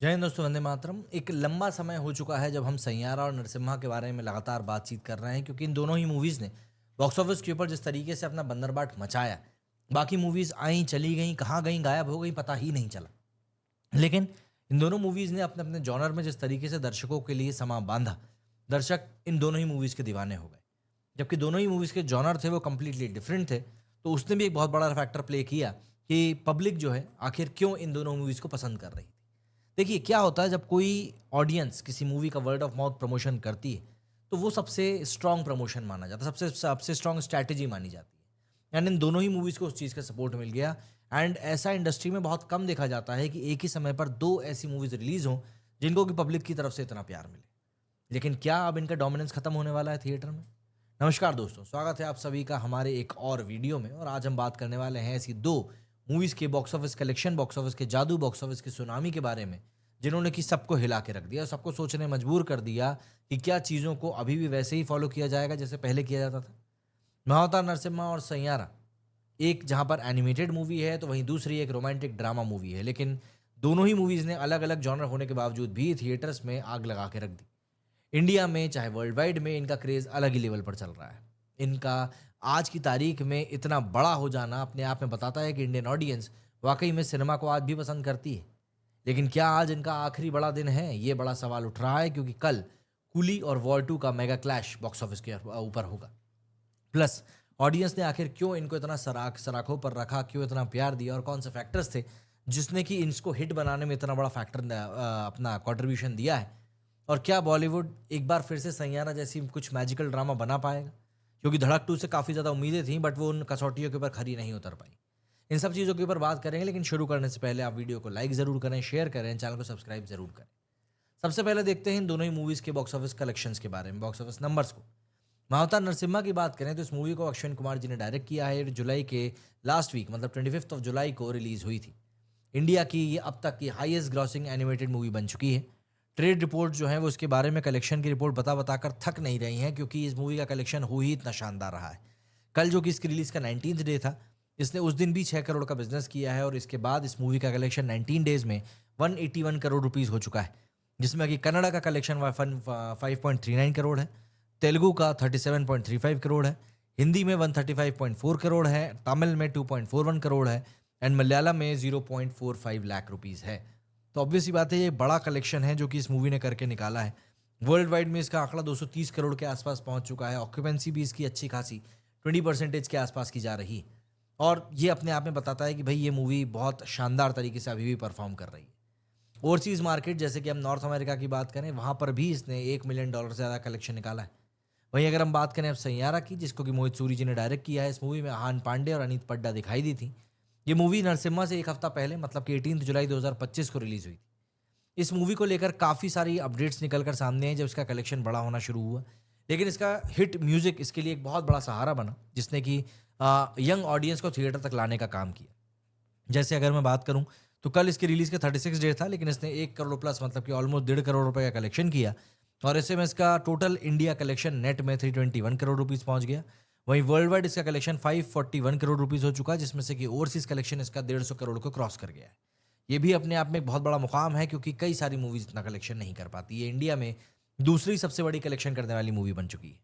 जय हिंद दोस्तों, वंदे मातरम। एक लंबा समय हो चुका है जब हम सैयारा और नरसिम्हा के बारे में लगातार बातचीत कर रहे हैं, क्योंकि इन दोनों ही मूवीज़ ने बॉक्स ऑफिस के ऊपर जिस तरीके से अपना बंदरबाट मचाया, बाकी मूवीज़ आईं चली गईं, कहाँ गईं, गायब हो गईं, पता ही नहीं चला। लेकिन इन दोनों मूवीज़ ने अपने अपने जॉनर में जिस तरीके से दर्शकों के लिए समा बांधा, दर्शक इन दोनों ही मूवीज़ के दीवाने हो गए। जबकि दोनों ही मूवीज़ के जॉनर थे वो कंप्लीटली डिफरेंट थे, तो उसने भी एक बहुत बड़ा फैक्टर प्ले किया कि पब्लिक जो है आखिर क्यों इन दोनों मूवीज़ को पसंद कर रही थी। देखिए, क्या होता है जब कोई ऑडियंस किसी मूवी का वर्ड ऑफ माउथ प्रमोशन करती है, तो वो सबसे स्ट्रॉन्ग प्रमोशन माना जाता है, सबसे सबसे स्ट्रॉन्ग स्ट्रैटेजी मानी जाती है। एंड इन दोनों ही मूवीज़ को उस चीज़ का सपोर्ट मिल गया। एंड ऐसा इंडस्ट्री में बहुत कम देखा जाता है कि एक ही समय पर 2 ऐसी मूवीज़ रिलीज़ हों, जिनको कि पब्लिक की तरफ से इतना प्यार मिले। लेकिन क्या अब इनका डोमिनेंस खत्म होने वाला है थिएटर में? नमस्कार दोस्तों, स्वागत है आप सभी का हमारे एक और वीडियो में। और आज हम बात करने वाले हैं ऐसी 2 मूवीज़ के box office collection, box office के जादू, बॉक्स ऑफिस की सुनामी के बारे में, जिन्होंने कि सबको हिला के रख दिया और सबको सोचने मजबूर कर दिया कि क्या चीज़ों को अभी भी वैसे ही फॉलो किया जाएगा जैसे पहले किया जाता था। महाअवतार नरसिम्हा और सैयारा, एक जहाँ पर एनिमेटेड मूवी है तो वहीं दूसरी एक रोमांटिक ड्रामा मूवी है। लेकिन दोनों ही मूवीज़ ने अलग-अलग जॉनर होने के बावजूद भी थिएटर्स में आग लगा के रख दी। इंडिया में चाहे वर्ल्ड वाइड में इनका क्रेज़ अलग ही लेवल पर चल रहा है। इनका आज की तारीख में इतना बड़ा हो जाना अपने आप में बताता है कि इंडियन ऑडियंस वाक़ई में सिनेमा को आज भी पसंद करती है। लेकिन क्या आज इनका आखिरी बड़ा दिन है? ये बड़ा सवाल उठ रहा है, क्योंकि कल कूली और वॉर 2 का मेगा क्लैश बॉक्स ऑफिस के ऊपर होगा। प्लस ऑडियंस ने आखिर क्यों इनको इतना सराखों पर रखा, क्यों इतना प्यार दिया और कौन से फैक्टर्स थे जिसने कि इसको हिट बनाने में इतना बड़ा फैक्टर अपना कंट्रीब्यूशन दिया है। और क्या बॉलीवुड एक बार फिर से सैयारा जैसी कुछ मैजिकल ड्रामा बना पाएगा? क्योंकि धड़क 2 से काफ़ी ज़्यादा उम्मीदें थी, बट वो उन कसौटियों के ऊपर खरी नहीं उतर पाई। इन सब चीज़ों के ऊपर बात करेंगे, लेकिन शुरू करने से पहले आप वीडियो को लाइक ज़रूर करें, शेयर करें, चैनल को सब्सक्राइब ज़रूर करें। सबसे पहले देखते हैं इन दोनों ही मूवीज़ के बॉक्स ऑफिस कलेक्शंस के बारे में, बॉक्स ऑफिस नंबर्स को। महाअवतार नरसिम्हा की बात करें तो इस मूवी को अश्विन कुमार जी ने डायरेक्ट किया है। जुलाई के लास्ट वीक, मतलब 25 ऑफ जुलाई को रिलीज़ हुई थी। इंडिया की ये अब तक की हाईएस्ट ग्रॉसिंग एनिमेटेड मूवी बन चुकी है। ट्रेड रिपोर्ट जो है वो इसके बारे में कलेक्शन की रिपोर्ट बता कर थक नहीं रही हैं, क्योंकि इस मूवी का कलेक्शन हो ही इतना शानदार रहा है। कल जो कि इसकी रिलीज़ का 19th डे था, इसने उस दिन भी 6 करोड़ का बिजनेस किया है। और इसके बाद इस मूवी का कलेक्शन 19 डेज़ में 181 करोड़ रुपीज़ हो चुका है, जिसमें कि कन्नड़ा का कलेक्शन 5.39 करोड़ है, तेलुगु का 37.35 करोड़ है, हिंदी में 135.4 करोड़ है, तमिल में 2.41 करोड़ है एंड मलयालम में 0.45 लाख रुपीज़ है। तो ऑब्वियस सी बात है, ये बड़ा कलेक्शन है जो कि इस मूवी ने करके निकाला है। वर्ल्ड वाइड में इसका आंकड़ा 230 करोड़ के आसपास पहुंच चुका है। ऑक्यूपेंसी भी इसकी अच्छी खासी 20% के आसपास की जा रही है। और ये अपने आप में बताता है कि भाई ये मूवी बहुत शानदार तरीके से अभी भी परफॉर्म कर रही है। ओवरसीज़ मार्केट, जैसे कि हम नॉर्थ अमेरिका की बात करें, वहाँ पर भी इसने $1 मिलियन से ज़्यादा कलेक्शन निकाला है। वहीं अगर हम बात करें अब सैयारा की, जिसको कि मोहित सूरी जी ने डायरेक्ट किया है, इस मूवी में आहान पांडे और अनीत पड्डा दिखाई दी थी। ये मूवी नरसिम्हा से एक हफ्ता पहले, मतलब कि 18 जुलाई 2025 को रिलीज़ हुई थी। इस मूवी को लेकर काफ़ी सारी अपडेट्स निकल कर सामने हैं जब इसका कलेक्शन बड़ा होना शुरू हुआ। लेकिन इसका हिट म्यूज़िक इसके लिए एक बहुत बड़ा सहारा बना, जिसने कि यंग ऑडियंस को थिएटर तक लाने का काम किया। जैसे अगर मैं बात करूँ, तो कल इसकी रिलीज़ के 36 डे था, लेकिन इसने 1 करोड़ प्लस, मतलब कि ऑलमोस्ट 1.5 करोड़ रुपए का कलेक्शन किया। और ऐसे में इसका टोटल इंडिया कलेक्शन नेट में 321 करोड़ रुपीज़ पहुँच गया। वहीं वर्ल्ड वाइड इसका कलेक्शन 541 करोड़ रुपीज़ हो चुका है, जिसमें से कि ओवरसीज़ कलेक्शन इसका 150 करोड़ को क्रॉस कर गया है। ये भी अपने आप में एक बहुत बड़ा मुकाम है, क्योंकि कई सारी मूवीज़ इतना कलेक्शन नहीं कर पाती। ये इंडिया में दूसरी सबसे बड़ी कलेक्शन करने वाली मूवी बन चुकी है।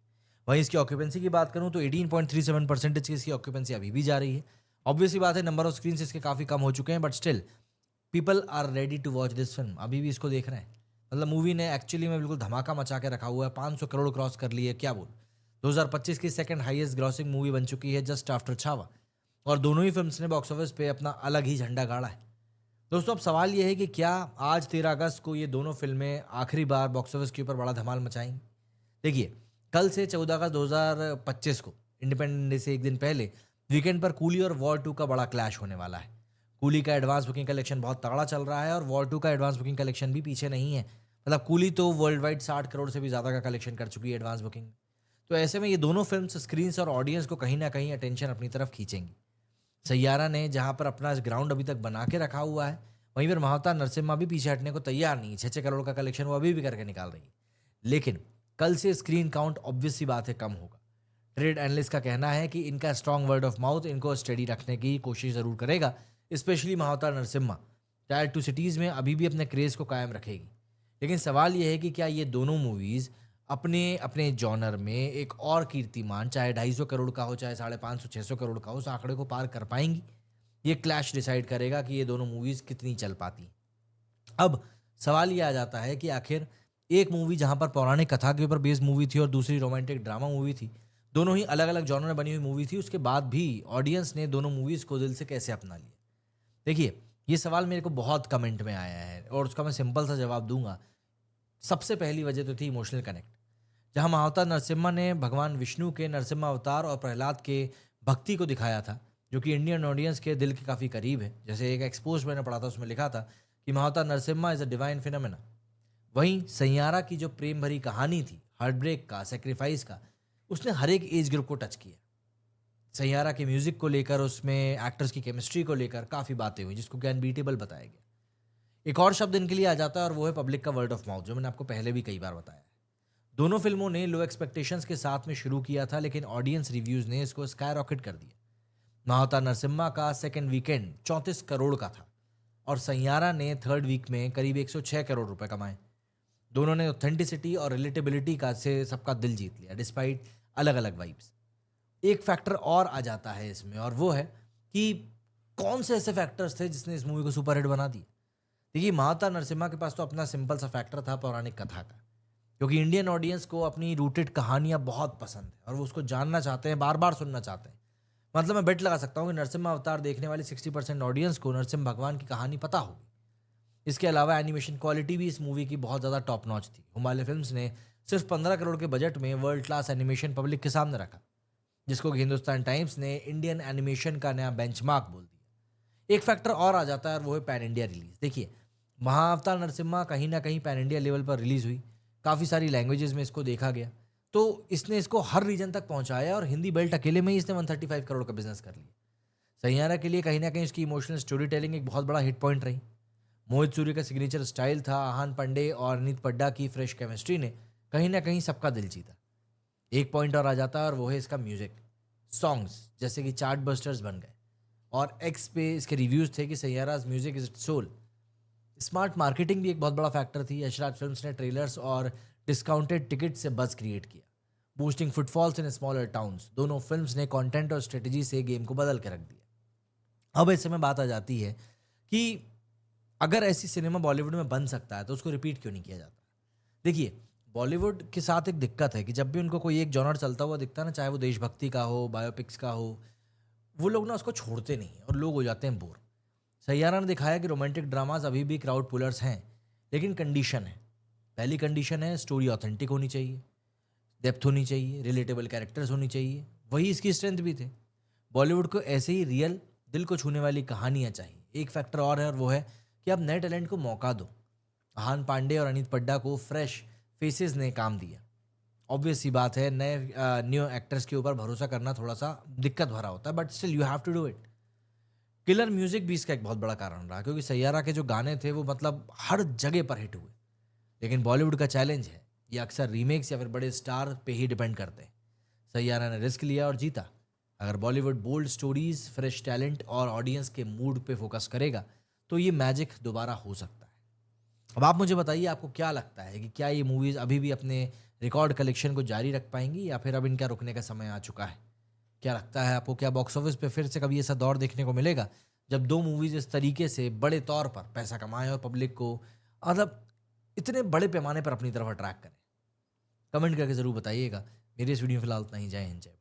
वहीं इसकी ऑक्यूपेंसी की बात करूँ तो 18.37% की इसकी ऑक्यूपेंसी अभी भी जा रही है। ऑब्वियस सी बात है, नंबर ऑफ स्क्रीन्स इसके काफ़ी कम हो चुके हैं, but still people are ready to watch this film. अभी भी इसको देख रहे हैं। मतलब मूवी ने एक्चुअली में बिल्कुल धमाका मचा के रखा हुआ है। 500 करोड़ क्रॉस कर ली है, क्या बोल। 2025 की सेकंड हाईएस्ट ग्रॉसिंग मूवी बन चुकी है, जस्ट आफ्टर छावा। और दोनों ही फिल्म्स ने बॉक्स ऑफिस पे अपना अलग ही झंडा गाड़ा है। दोस्तों, अब सवाल ये है कि क्या आज 13 अगस्त को ये दोनों फिल्में आखिरी बार बॉक्स ऑफिस के ऊपर बड़ा धमाल मचाएंगी? देखिए, कल से 14 अगस्त 2025 को, इंडिपेंडेंस डे से एक दिन पहले, वीकेंड पर कूली और वॉर 2 का बड़ा क्लैश होने वाला है। कूली का एडवांस बुकिंग कलेक्शन बहुत तगड़ा चल रहा है और वॉर 2 का एडवांस बुकिंग कलेक्शन भी पीछे नहीं है। मतलब कूली तो वर्ल्ड वाइड 60 करोड़ से भी ज़्यादा का कलेक्शन कर चुकी है एडवांस बुकिंग। तो ऐसे में ये दोनों फिल्म्स स्क्रीन्स और ऑडियंस को कहीं ना कहीं अटेंशन अपनी तरफ खींचेंगी। सैयारा ने जहाँ पर अपना ग्राउंड अभी तक बना के रखा हुआ है, वहीं पर महाअवतार नरसिम्हा भी पीछे हटने को तैयार नहीं है। 6-6 करोड़ का कलेक्शन वो अभी भी करके निकाल रही है। लेकिन कल से स्क्रीन काउंट ऑब्वियस सी बात है कम होगा। ट्रेड एनालिस्ट का कहना है कि इनका स्ट्रॉन्ग वर्ड ऑफ माउथ इनको स्टडी रखने की कोशिश ज़रूर करेगा, स्पेशली महाअवतार नरसिम्हा। टायर 2 सिटीज़ में अभी भी अपने क्रेज़ को कायम रखेगी। लेकिन सवाल ये है कि क्या ये दोनों मूवीज़ अपने अपने जॉनर में एक और कीर्तिमान, चाहे 250 करोड़ का हो, चाहे 550 600 करोड़ का हो, उस आंकड़े को पार कर पाएँगी? ये क्लैश डिसाइड करेगा कि ये दोनों मूवीज़ कितनी चल पाती हैं। अब सवाल ये आ जाता है कि आखिर एक मूवी जहाँ पर पौराणिक कथा के ऊपर बेस्ड मूवी थी और दूसरी रोमांटिक ड्रामा मूवी थी, दोनों ही अलग-अलग जॉनर में बनी हुई मूवी थी, उसके बाद भी ऑडियंस ने दोनों मूवीज़ को दिल से कैसे अपना लिया? देखिए, ये सवाल मेरे को बहुत कमेंट में आया है और उसका मैं सिंपल सा जवाब दूँगा। सबसे पहली वजह तो थी इमोशनल कनेक्ट। जहाँ महाअवतार नरसिम्हा ने भगवान विष्णु के नरसिम्हा अवतार और प्रहलाद के भक्ति को दिखाया था, जो कि इंडियन ऑडियंस के दिल के काफ़ी करीब है। जैसे एक एक्सपोज़ मैंने पढ़ा था, उसमें लिखा था कि Mahavatar Narsimha is a divine phenomena. वहीं सैयारा की जो प्रेम भरी कहानी थी, हार्ट ब्रेक का, सैक्रिफाइस का, उसने हर एक एज ग्रुप को टच किया। सैयारा के म्यूज़िक को लेकर, उसमें एक्टर्स की केमिस्ट्री को लेकर काफ़ी बातें हुई, जिसको कि अनबीटेबल बताया गया। एक और शब्द इनके लिए आ जाता है और वो है पब्लिक का वर्ड ऑफ माउथ, जो मैंने आपको पहले भी कई बार बताया है। दोनों फिल्मों ने लो एक्सपेक्टेशंस के साथ में शुरू किया था, लेकिन ऑडियंस रिव्यूज़ ने इसको स्काई रॉकेट कर दिया। महाअवतार नरसिम्हा का सेकंड वीकेंड 34 करोड़ का था और सैयारा ने थर्ड वीक में करीब 106 करोड़ रुपए कमाए। दोनों ने ऑथेंटिसिटी और रिलेटेबिलिटी का से सबका दिल जीत लिया, डिस्पाइट अलग-अलग वाइब्स। एक फैक्टर और आ जाता है इसमें और वो है कि कौन से ऐसे फैक्टर्स थे जिसने इस मूवी को सुपरहिट बना दिया। देखिए, महाअवतार नरसिम्हा के पास तो अपना सिंपल सा फैक्टर था पौराणिक कथा का, क्योंकि इंडियन ऑडियंस को अपनी रूटेड कहानियाँ बहुत पसंद है और वो उसको जानना चाहते हैं, बार-बार सुनना चाहते हैं। मतलब मैं बेट लगा सकता हूँ कि नरसिम्हा अवतार देखने वाली 60% ऑडियंस को नरसिम्हा भगवान की कहानी पता होगी। इसके अलावा एनिमेशन क्वालिटी भी इस मूवी की बहुत ज़्यादा टॉप नॉच थी। हिमालय फिल्म्स ने सिर्फ 15 करोड़ के बजट में वर्ल्ड क्लास एनिमेशन पब्लिक के सामने रखा, जिसको कि हिंदुस्तान टाइम्स ने इंडियन एनिमेशन का नया बेंचमार्क बोल दिया। एक फैक्टर और आ जाता है और वो है पैन इंडिया रिलीज। देखिए, महाअवतार नरसिम्हा कहीं ना कहीं पैन इंडिया लेवल पर रिलीज हुई, काफ़ी सारी लैंग्वेजेस में इसको देखा गया, तो इसने इसको हर रीजन तक पहुंचाया और हिंदी बेल्ट अकेले में ही इसने 135 करोड़ का बिजनेस कर लिया। सैयारा के लिए कहीं ना कहीं उसकी इमोशनल स्टोरी टेलिंग एक बहुत बड़ा हिट पॉइंट रही। मोहित सूर्य का सिग्नेचर स्टाइल था, आहान पांडे और अनीत पड्डा की फ्रेश केमिस्ट्री ने कहीं ना कहीं सबका दिल जीता। एक पॉइंट और आ जाता है और वो है इसका म्यूजिक। सॉन्ग्स जैसे कि चार्ट बस्टर्स बन गए और एक्स पे इसके रिव्यूज थे कि Saiyaara's music is its soul. Smart marketing भी एक बहुत बड़ा फैक्टर थी। यशराज फिल्म्स ने ट्रेलर्स और डिस्काउंटेड टिकट से बज़ क्रिएट किया, boosting footfalls in smaller towns. दोनों फिल्म्स ने कंटेंट और स्ट्रेटजी से गेम को बदल के रख दिया। अब ऐसे में बात आ जाती है कि अगर ऐसी सिनेमा बॉलीवुड में बन सकता है तो उसको रिपीट क्यों नहीं किया जाता। देखिए, बॉलीवुड के साथ एक दिक्कत है कि जब भी उनको कोई एक जॉनर चलता हुआ दिखता है ना, चाहे वो देशभक्ति का हो, बायोपिक्स का हो, वो लोग ना उसको छोड़ते नहीं हैं और लोग हो जाते हैं बोर। सैयारा ने दिखाया कि रोमांटिक ड्रामाज अभी भी क्राउड पुलर्स हैं, लेकिन कंडीशन है। पहली कंडीशन है स्टोरी ऑथेंटिक होनी चाहिए, डेप्थ होनी चाहिए, रिलेटेबल कैरेक्टर्स होनी चाहिए। वही इसकी स्ट्रेंथ भी थे। बॉलीवुड को ऐसे ही रियल, दिल को छूने वाली कहानियाँ चाहिए। एक फैक्टर और है और वो है कि आप नए टैलेंट को मौका दो। आहान पांडे और अनीत पड्डा को फ्रेश फेसेस ने काम दिया। ऑब्वियस सी बात है, नए न्यू एक्टर्स के ऊपर भरोसा करना थोड़ा सा दिक्कत भरा होता है, but still you have to do it. Killer music भी इसका एक बहुत बड़ा कारण रहा, क्योंकि सैयारा के जो गाने थे वो मतलब हर जगह पर हिट हुए। लेकिन बॉलीवुड का चैलेंज है, ये अक्सर रीमेक्स या फिर बड़े स्टार पे ही डिपेंड करते हैं। सैयारा ने रिस्क लिया और जीता। अगर Bollywood bold stories, fresh talent और ऑडियंस के मूड पे फोकस करेगा तो ये मैजिक दोबारा हो सकता है। अब आप मुझे बताइए, आपको क्या लगता है कि क्या ये मूवीज़ अभी भी अपने रिकॉर्ड कलेक्शन को जारी रख पाएंगी या फिर अब इनका रुकने का समय आ चुका है? क्या लगता है आपको, क्या बॉक्स ऑफिस पे फिर से कभी ऐसा दौर देखने को मिलेगा जब दो मूवीज़ इस तरीके से बड़े तौर पर पैसा कमाएं और पब्लिक को मतलब इतने बड़े पैमाने पर अपनी तरफ अट्रैक्ट करें? कमेंट करके ज़रूर बताइएगा। मेरी इस वीडियो में फिलहाल इतना ही। जय हिंद, जय भारत।